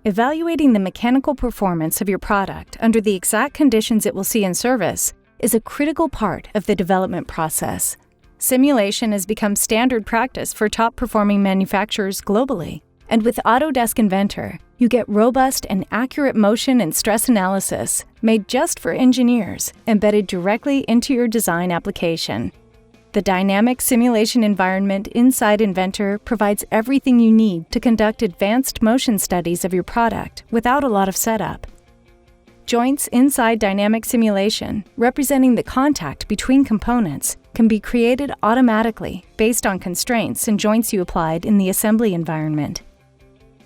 Evaluating the mechanical performance of your product under the exact conditions it will see in service is a critical part of the development process. Simulation has become standard practice for top-performing manufacturers globally. And with Autodesk Inventor, you get robust and accurate motion and stress analysis made just for engineers, embedded directly into your design application. The dynamic simulation environment inside Inventor provides everything you need to conduct advanced motion studies of your product without a lot of setup. Joints inside dynamic simulation, representing the contact between components, can be created automatically based on constraints and joints you applied in the assembly environment.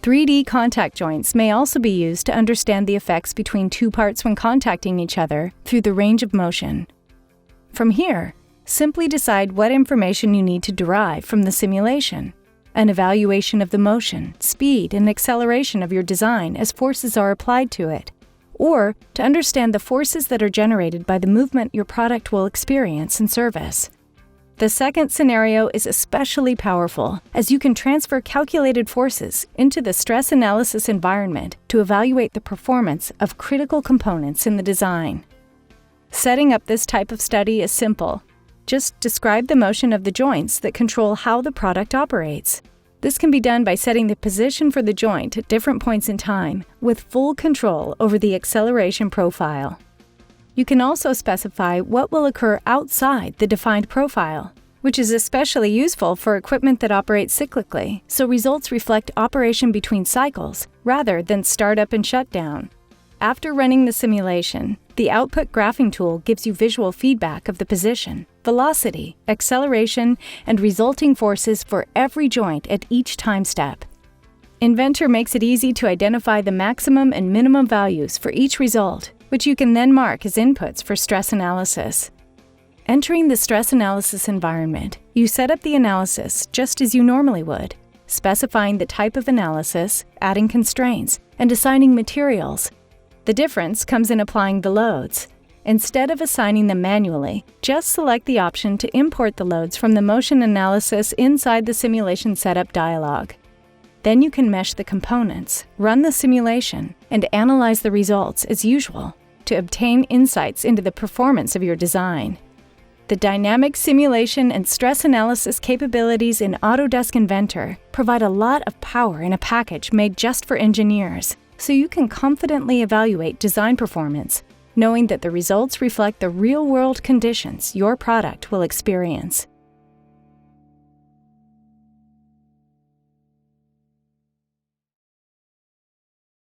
3D contact joints may also be used to understand the effects between two parts when contacting each other through the range of motion. From here, simply decide what information you need to derive from the simulation, an evaluation of the motion, speed, and acceleration of your design as forces are applied to it, or to understand the forces that are generated by the movement your product will experience in service. The second scenario is especially powerful, as you can transfer calculated forces into the stress analysis environment to evaluate the performance of critical components in the design. Setting up this type of study is simple. Just describe the motion of the joints that control how the product operates. This can be done by setting the position for the joint at different points in time, with full control over the acceleration profile. You can also specify what will occur outside the defined profile, which is especially useful for equipment that operates cyclically, so results reflect operation between cycles rather than startup and shutdown. After running the simulation, the output graphing tool gives you visual feedback of the position, velocity, acceleration, and resulting forces for every joint at each time step. Inventor makes it easy to identify the maximum and minimum values for each result, which you can then mark as inputs for stress analysis. Entering the stress analysis environment, you set up the analysis just as you normally would, specifying the type of analysis, adding constraints, and assigning materials. The difference comes in applying the loads. Instead of assigning them manually, just select the option to import the loads from the motion analysis inside the simulation setup dialog. Then you can mesh the components, run the simulation, and analyze the results as usual to obtain insights into the performance of your design. The dynamic simulation and stress analysis capabilities in Autodesk Inventor provide a lot of power in a package made just for engineers, so you can confidently evaluate design performance, knowing that the results reflect the real-world conditions your product will experience.